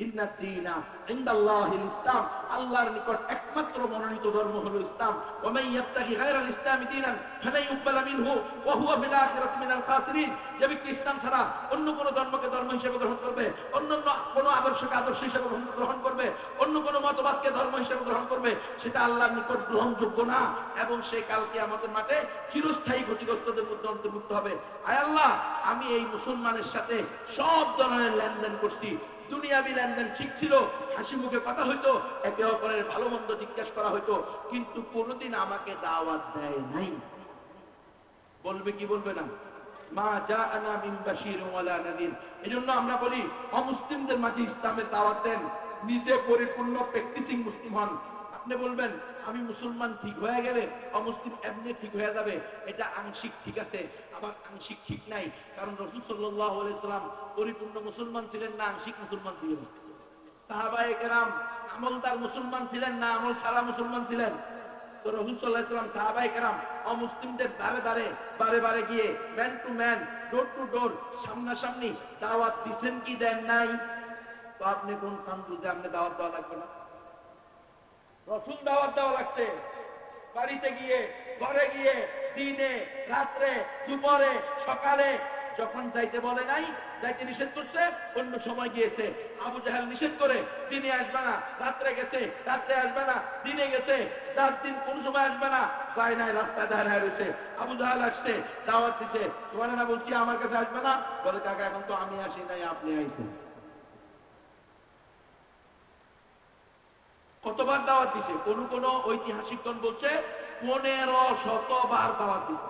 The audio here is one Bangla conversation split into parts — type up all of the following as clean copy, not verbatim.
ইন্নাদ দীনা ইনদাল্লাহিল ইসলাম, আল্লাহর নিকট একমাত্র মনোনীত ধর্ম হলো ইসলাম। ওয়া মান ইয়াবতাগি গায়রাল ইসলামি দীনান ফালা ইউকবালা মিনহু ওয়া হুয়া ফিল আখিরাতি মিনাল খাসিরিন। যে ব্যক্তি ইসলাম ছাড়া অন্য কোন ধর্মকে ধর্ম হিসেবে গ্রহণ করবে, অন্য কোন আদর্শকে আদর্শ হিসেবে গ্রহণ করবে, অন্য কোন মতবাদকে ধর্ম হিসেবে গ্রহণ করবে, সেটা আল্লাহর নিকট গ্রহণযোগ্য না, এবং সে কাল কিয়ামতের মাঠে চিরস্থায়ী ক্ষতিগ্রস্তদের মধ্যে অন্তর্ভুক্ত হবে। আয় আল্লাহ, আমি এই মুসলমানের সাথে সব ধরনের লেনদেন করছি, দুনিয়াবি লেনদেন শিখছিল, হাসি মুখে কথা হইতো, একে অপরের ভালো মন্দ জিজ্ঞাসা করা হইতো, কিন্তু কোনোদিন আমাকে দাওয়াত দেয় নাই। বলবে কি বলবে না? মা জাআনা মিন বাশীরিন ওয়ালা নাযীর। এজন্য আমরা বলি অমুসলিমদের মাঝে ইসলামের দাওয়াত দেন, নিজে পরিপূর্ণ প্র্যাকটিসিং মুসলিম হন। আপনি বলবেন আমি মুসলমান ঠিক হয়ে গেলে অমুসলিম এমনি ঠিক হয়ে যাবে, এটা আংশিক ঠিক আছে, আবার আংশিক ঠিক নাই। কারণ রাসূল সাল্লাল্লাহু আলাইহি সাল্লাম পরিপূর্ণ মুসলমান ছিলেন না আংশিক মুসলমান ছিলেন? সাহাবায়ে কেরাম আমলদার মুসলমান ছিলেন না আমল ছাড়া মুসলমান ছিলেন? তো রাসূল সাল্লাল্লাহু আলাইহি ওয়াসাল্লাম সাহাবায়ে কেরাম অমুসলিমদের দ্বারে দ্বারে বারে বারে গিয়ে man to man, door to door, সামনাসামনি দাওয়াত দিবেন কি দেন নাই? তো আপনি কোন সান্দু যে আপনি দাওয়াত দেওয়া লাগবে না? রাসূল দাওয়াত দেওয়া লাগছে, বাড়িতে গিয়ে, ঘরে গিয়ে, দিনে রাত্রে, দুপুরে সকালে, যখন যাইতে বলে নাই, যাইতে নিষেধ করছে, অন্য সময় গিয়েছে। আবু জাহেল নিষেধ করে দিনে আসবে না, রাত্রে গেছে, রাত্রে আসবে না, দিনে গেছে, রাত দিন কোন সময় আসবে না, যায় নাই, রাস্তায় দাঁড়ায় রয়েছে। আবু জাহেল আসছে, দাওয়াত দিছে, তোমার না বলছি আমার কাছে আসবে না, বলে কাকা এখন তো আমি আসি নাই, আপনি আইছেন। কতবার দাওয়াত দিছে? কোন ঐতিহাসিকগণ বলছে 1500 বার দাওয়াত দিছে।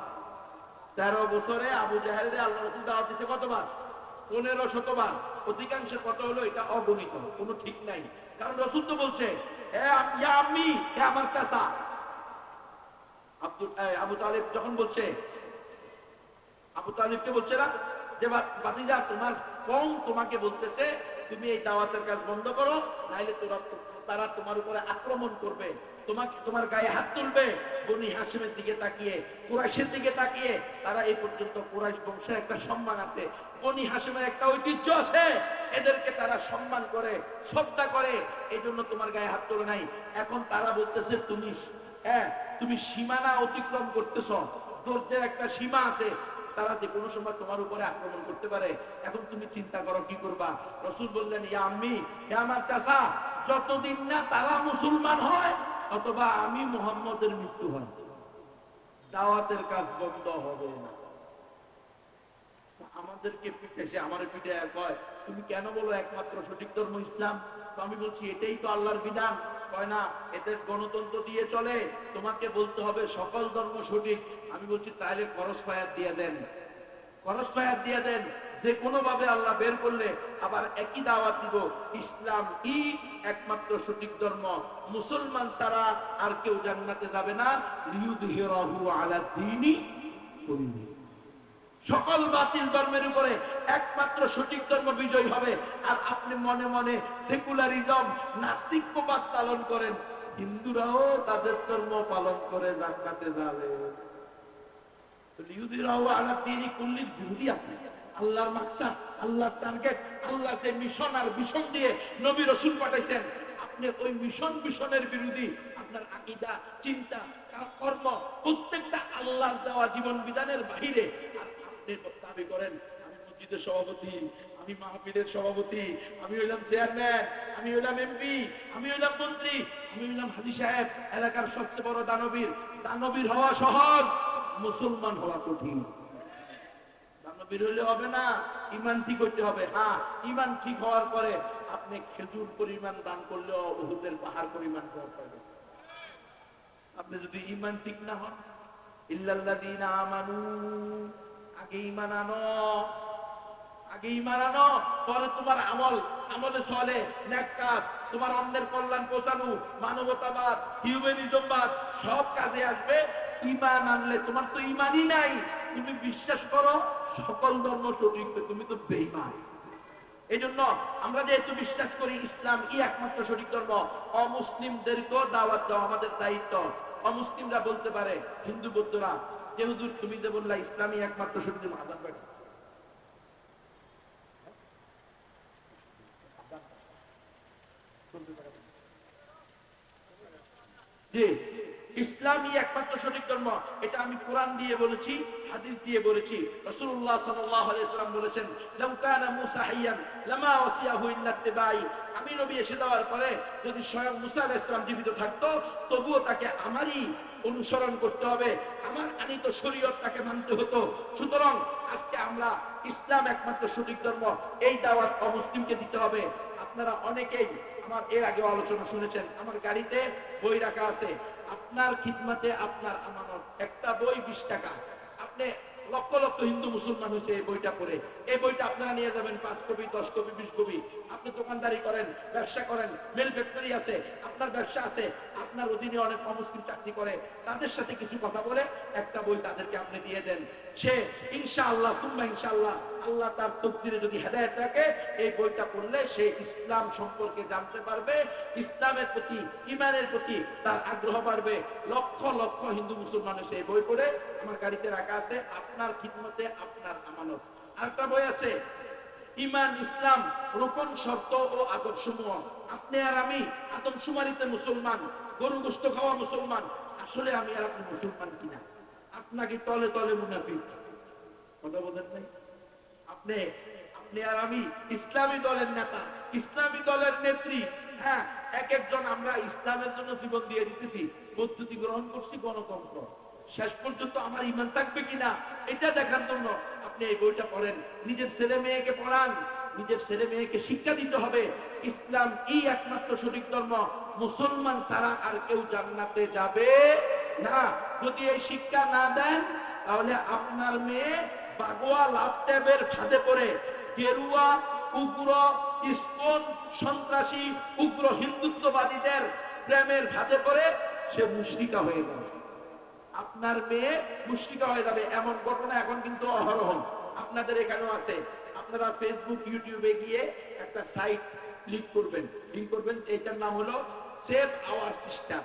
13 বছরে আবু জাহেলরে আল্লাহ রাসূল দাওয়াত দিছে কতবার? 1500 বার। অধিকাংশ কত হলো এটা অগণিত, কোনো ঠিক নাই। কারণ রাসূল তো বলছে ইয়া আম্মি, হে আমার চাচা। আবু তালিব যখন বলছে, আবু তালিবকে বলছে না যে ভাতিজা তোমার কম তোমাকে বলতেছে তুমি এই দাওয়াতের কাজ বন্ধ করো, নাইলে তারা তোমার উপরে আক্রমণ করবে, তোমাকে তোমার গায়ে হাত তুলবে। বনি হাশিমের দিকে তাকিয়ে, কুরাইশের দিকে তাকিয়ে, তারা এই পর্যন্ত কুরাইশ বংশের একটা সম্মান আছে, বনি হাশিমের একটা ঐতিহ্য আছে, এদেরকে তারা সম্মান করে, শ্রদ্ধা করে, এই জন্য তোমার গায়ে হাত তোলে নাই। এখন তারা বলতেছে তুমি সীমানা অতিক্রম করতেছ, ধৈর্যের একটা সীমা আছে, তারা যে কোনো সময় তোমার উপরে আক্রমণ করতে পারে। এখন তুমি চিন্তা করো কি করবা। রাসূল বললেন ইয়া আম্মি, হে আমার চাচা, যতদিন না তারা মুসলমান হয় অথবা আমি মুহাম্মদের মৃত্যু হয়, দাওয়াতের কাজ বন্ধ হবে না। আমাদেরকে পিঠেছে, আমার পিঠে কয় তুমি কেন বলো একমাত্র সঠিক ধর্ম ইসলাম? তো আমি বলছি এটাই তো আল্লাহর বিধান। কয় না, এদের গণতন্ত্র দিয়ে চলে, তোমাকে বলতে হবে সকল ধর্ম সঠিক। আমি বলছি তাহলে করস ফায়াত দিয়ে দেন, করস ফায়াত দিয়ে দেন, যে কোনো ভাবে আল্লাহ বের করলে আবার একই দাওয়াত দিব, ইসলাম ই একমাত্র সঠিক ধর্ম, মুসলমান ছাড়া আর কেউ জান্নাতে যাবে না। লিইয়ুযহিরাহু আলা দীনি কুল্লি, সকল বাতিল ধর্মের উপরে একমাত্র সঠিক ধর্ম বিজয় হবে। আর আপনি মনে মনে সেকুলারিজম, নাস্তিকবাদ পালন করেন, হিন্দুরাও তাদের ধর্ম পালন করে জান্নাতে যাবে। লিইয়ুযহিরাহু আলা দীনি কুল্লি বিরোধী আপনি। আল্লাহর মাকসাদ, আল্লাহর টার্গেট, আল্লাহ যে মিশন আর ভিশন দিয়ে নবী রাসূল পাঠাইছেন, আপনি ওই ভিশনের বিরোধী। আপনার আকীদা, চিন্তা, কর্ম প্রত্যেকটা আল্লাহর দেওয়া জীবন বিধানের বাহিরে। আর আপনি দাবি করেন আমি মসজিদের সভাপতি, আমি মাহফিলের সভাপতি, আমি হইলাম চেয়ারম্যান, আমি হইলাম এমপি, আমি হইলাম মন্ত্রী, আমি হইলাম হাজী সাহেব, এলাকার সবচেয়ে বড় দানবীর। দানবীর হওয়া সহজ, মুসলমান হওয়া কঠিন। দানবীর হইলে হবে না, ঈমান ঠিক হইতে হবে। হ্যাঁ, ঈমান ঠিক হওয়ার পরে আপনি খেজুর পরিমাণ দান করলেও উহুদের পাহাড় পরিমাণ সওয়াব পাবেন। আপনি যদি ঈমান ঠিক না হন, ইল্লাল্লাযীনা আমানু, আগে ঈমান আনো, আগে ঈমান আনো, পরে তোমার আমলে চলে নেক কাজ, তোমার অন্যের কল্যাণ পৌঁছানো, মানবতাবাদ, হিউম্যানিজমবাদ সব কাজে আসবে। ঈমান আনলে, তোমার তো ঈমানই নাই, তুমি বিশ্বাস করো সকল ধর্ম সঠিক, তুমি তো বেঈমান। এই জন্য আমরা যেহেতু বিশ্বাস করি ইসলাম ই একমাত্র সঠিক ধর্ম, অমুসলিমদেরকেও দাওয়াত দেওয়া আমাদের দায়িত্ব। অমুসলিমরা বলতে পারে, হিন্দু বৌদ্ধরা, যে হুজুর তুমি যে বললা ইসলামই একমাত্র সঠিক ধর্ম, আদান বেড়ে যে ইসলামই একমাত্র সঠিক ধর্ম, এটা আমি কোরআন দিয়ে বলেছি, হাদিস দিয়ে বলেছি। রাসূলুল্লাহ সাল্লাল্লাহু আলাইহি ওয়াসাল্লাম বলেছেন, লাউ কানা মূসা হাইয়ান লামা ওয়াসিয়াহু ইল্লা ইত্তিবাই। আমি নবী এসে যাওয়ার পরে যদি স্বয়ং মূসা আলাইহিস সালাম জীবিত থাকতো, তবুও তাকে আমারই অনুসরণ করতে হবে, আমার আনিত শরীয়ত তাকে মানতে হতো। সুতরাং আজকে আমরা ইসলাম একমাত্র সঠিক ধর্ম, এই দাওয়াত অমুসলিমকে দিতে হবে। আপনারা অনেকেই আমার এর আগে আলোচনা শুনেছেন, আমার গাড়িতে বই রাখা আছে, আপনার খিদমতে আপনার আমানত, একটা বই 20 টাকা। আপনি লক্ষ লক্ষ হিন্দু মুসলমান হয়েছে এই বইটা পড়ে, এই বইটা আপনারা নিয়ে যাবেন 5 কপি 10 কপি 20 কপি। আপনি দোকানদারি করেন, ব্যবসা করেন, মিল ফ্যাক্টরি আছে, আপনার ব্যবসা আছে, আপনার অধীনে অনেক অমুসলিম চাকরি করে, তাদের সাথে কিছু কথা বলে একটা বই তাদেরকে আপনি দিয়ে দেন। সে ইনশাআল্লাহ সুম্মা ইনশাআল্লাহ আল্লাহ তার তকদিরে যদি হেদায়েত রাখে, এই বইটা পড়লে সে ইসলাম সম্পর্কে জানতে পারবে, ইসলামের প্রতি ঈমানের প্রতি তার আগ্রহ বাড়বে। লক্ষ লক্ষ হিন্দু মুসলমান এসে এই বই পড়ে আমার গাড়িতে রাখা আছে, আপনার খিদমতে আপনার আমানত। আরেকটা বই আছে, ঈমান ইসলাম রোপণ শর্ত ও আদবসমূহ। আপনি আর আমি আদমশুমারিতে মুসলমান, গরু গোশত খাওয়া মুসলমান। আসলে আমি আর আপনি মুসলমান কিনা? আপনাকে তলে তলে মুনাফিক। কথা বলেন নাই? আপনি আপনি আর আমি ইসলামী দলের নেতা, ইসলামী দলের নেত্রী। হ্যাঁ, এক একজন আমরা ইসলামের জন্য জীবন দিয়ে দিতেছি, পদ্ধতি গ্রহণ করছি গণতন্ত্র। শেষ পর্যন্ত আমার ঈমান থাকবে কিনা এটা দেখার জন্য আপনি এই বইটা পড়েন, নিজের ছেলে মেয়েকে পড়ান, নিজের ছেলে মেয়েকে শিক্ষা দিতে হবে ইসলাম এই একমাত্র সঠিক ধর্ম, মুসলমান ছাড়া আর কেউ জান্নাতে যাবে না। যদি এই শিক্ষা না দেন, তাহলে আপনার মেয়ে বাগোয়া ল্যাপটপের ফাঁদে পড়ে গেরুয়া উগ্র ইসকন সন্ত্রাসী উগ্র হিন্দুত্ববাদীদের প্রেমের ফাঁদে পড়ে সে মুশরিকা হয়ে যাবে। আপনার মেয়ে মুশরিকা হয়ে যাবে, এমন ঘটনা এখন কিন্তু অহরহ আপনাদের এখানেও আছে। আপনারা ফেসবুক ইউটিউবে গিয়ে একটা সাইট লিংক করবেন, এইটার নাম হলো save our sister,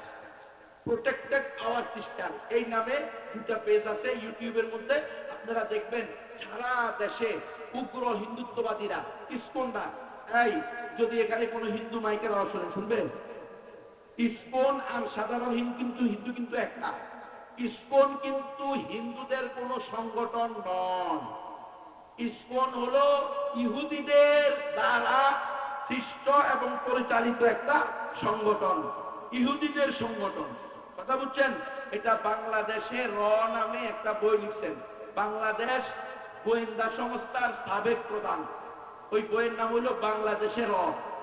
protected our sister. এই নামে দুটা পেজ আছে ইউটিউবের মধ্যে। আপনারা দেখবেন সারা দেশে উগ্র হিন্দুত্ববাদীরা, ইসকনরা, এই যদি এখানে কোনো হিন্দু মাইকের আওয়াজ শুনবেন, ইসকন আর সাধারণ হিন্দু কিন্তু একটা। ইসকন কিন্তু হিন্দুদের কোন সংগঠন নন। ইসকন হলো ইহুদিদের দ্বারা সৃষ্ট এবং পরিচালিত একটা সংগঠন, ইহুদিদের সংগঠন। কথা বুঝছেন? এটা বাংলাদেশে র নামে একটা বই লিখছেন, বাংলাদেশ গোয়েন্দা সংস্থার সাবেক প্রধান, ওই বইয়ের নাম হলো বাংলাদেশে র।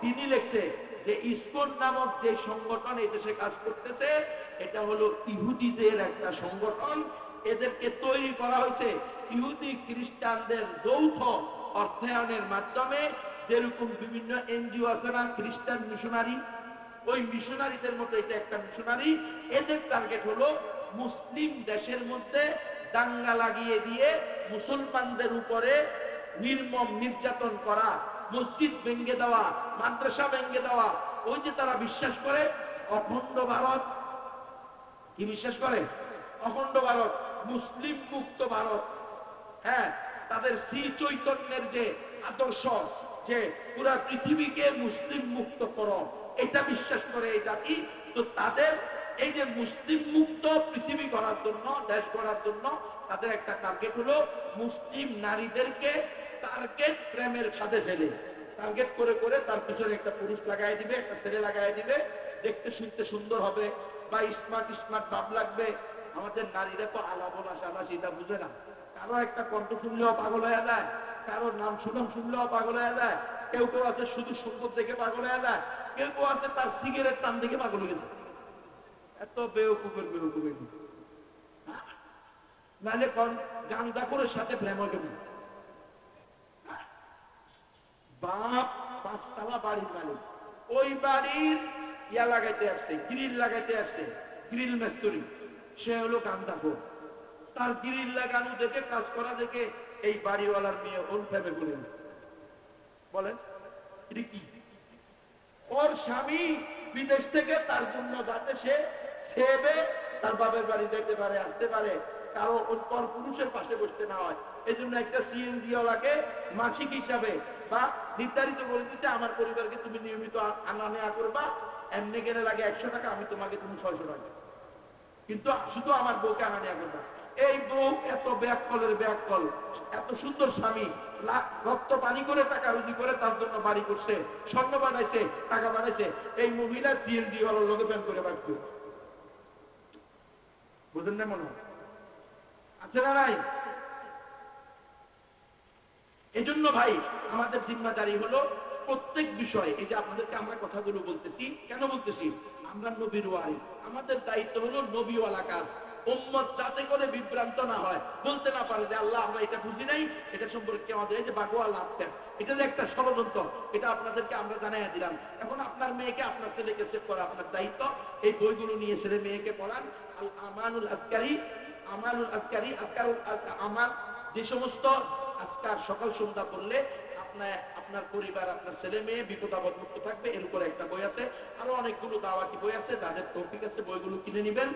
তিনি লিখছে যে ইসকন নামক যে সংগঠন এই দেশে কাজ করতেছে, এটা হলো ইহুদিদের একটা সংগঠন। এদেরকে তৈরি করা হয়েছে ইহুদি খ্রিস্টানদের যৌথ অর্থায়নের মাধ্যমে। যেরকম বিভিন্ন এনজিও আছে না, খ্রিস্টান মিশনারি, ওই মিশনারিদের মতো এটা একটা মিশনারি। এদের টার্গেট হলো মুসলিম দেশের মধ্যে দাঙ্গা লাগিয়ে দিয়ে মুসলমানদের উপরে নির্মম নির্যাতন করা, মসজিদ ভেঙে দেওয়া, মাদ্রাসা ভেঙে দেওয়া। ওই যে তারা বিশ্বাস করে অখণ্ড ভারত, কি বিশ্বাস করে? অখণ্ড ভারত, মুসলিম মুক্ত ভারত। হ্যাঁ, তাদের শ্রী চৈতন্যের যে আদর্শ, যে পুরা পৃথিবীকে মুসলিম মুক্ত করো, এটা বিশ্বাস করে এই জাতি। তো তাদের এই যে মুসলিম মুক্ত পৃথিবী গড়ার জন্য, দেশ গড়ার জন্য তাদের একটা টার্গেট হলো মুসলিম নারীদেরকে টার্গেট প্রেমের ফাঁদে ফেলে, টার্গেট করে করে তার পিছনে একটা পুরুষ লাগাই দিবে, একটা ছেলে লাগাই দিবে, দেখতে শুনতে সুন্দর হবে বা স্মার্ট স্মার্ট ভাব লাগবে। আমাদের নারীরা তো আলা বলা সাদা সিধা বুঝে না, কারো একটা কণ্ঠ শুনলেও পাগল হয়ে যায়, কারো নাম শুনলেও পাগল হয়ে যায়, কেউ কেউ আছে শুধু সুন্দর দেখে পাগল হয়ে যায়, কেউ কেউ আছে তার সিগারেট টান দেখে পাগল হয়ে গেছে। এত বেউকুফের বেউকুফের নাহলে গান্দাপুরের সাথে প্রেম হয়ে গেল। বাপ 5 তলা বাড়ির মালিক, ওই বাড়ির ইয়া লাগাইতে আসছে, গ্রিল লাগাইতে আসছে, গ্রিল মিস্ত্রি, সে হলো গান্দাপুর। তার গ্রিল লাগানো দেখে, কাজ করা দেখে এই বাড়িওয়ালার মেয়ে ওর প্রেমে পড়ে গেল। বলেন এটা কি? ওর স্বামী বিদেশ থেকে তার জন্য যাতে সে সেবে তার বাপের বাড়ি যেতে পারে, আসতে পারে, কারো পর পুরুষের পাশে বসতে না হয়। এই জন্য একটা সিএনজি ওয়ালাকে মাসিক হিসাবে বা নির্ধারিত করে দিচ্ছে, আমার পরিবারকে তুমি নিয়মিত আনা নেওয়া করবা, এমনি গেলে লাগে 100 টাকা, আমি তোমাকে তুমি 600 টাকা, কিন্তু শুধু আমার বউকে আনা নেওয়া করবা। এই বউ এত ব্যাককলের ব্যাককল, এত সুন্দর স্বামী, রক্ত পানি করে টাকা রুজি করে তার জন্য বাড়ি করছে, স্বর্ণ বানাইছে, টাকা বানাইছে, এই মহিলা সিএনজি ওয়ালার লোকে প্যান করে বাড়ছে। বুঝলেন না? মনে আছে না নাই? এই জন্য ভাই আমাদের জিম্মাদারি হলো প্রত্যেক বিষয়, এই যে আপনাদেরকে আমরা কথাগুলো বলতেছি, কেন বলতেছি? আমরা নবীর ওয়ারিস, আমাদের দায়িত্ব হলো নবীওয়ালা কাজ। উম্মত যাতে করে বিভ্রান্ত না হয়, বলতে না পারে যে আল্লাহ আমরা এটা বুঝি নাই, এটা সম্পর্কে আমাদের এই যে বাগোয়া লাভটা, এটা একটা ষড়যন্ত্র, এটা আপনাদেরকে আমরা জানাইয়া দিলাম। এখন আপনার মেয়েকে আপনার ছেলেকে সেভ করা আপনার দায়িত্ব। এই বইগুলো নিয়ে ছেলে মেয়েকে পড়ান। আল আমানুল আজকারি, আমানুল আজকারি, আজকারুল আমাল, যে সমস্ত আজকার সকাল সন্ধ্যা পড়লে আপনার পরিবার, আপনার ছেলে মেয়ে বিপদ আপদ মুক্ত থাকবে, এর উপরে একটা বই আছে। আরো অনেকগুলো দাওয়াতি বই আছে, যাদের তৌফিক আছে বইগুলো কিনে নেবেন।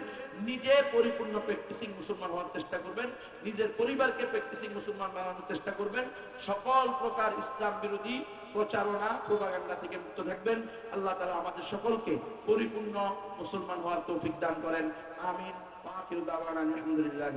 নিজে পরিপূর্ণ প্র্যাকটিসিং মুসলমান হওয়ার চেষ্টা করবেন, নিজের পরিবারকে প্র্যাকটিসিং মুসলমান বানানোর চেষ্টা করবেন। সকল প্রকার ইসলাম বিরোধী প্রচারণা, প্রোপাগান্ডা থেকে মুক্ত থাকবেন। আল্লাহ তাআলা আমাদের সকলকে পরিপূর্ণ মুসলমান হওয়ার তৌফিক দান করেন। আমিন। ওয়া আখিরু দাওয়ানা আলহামদুলিল্লাহ।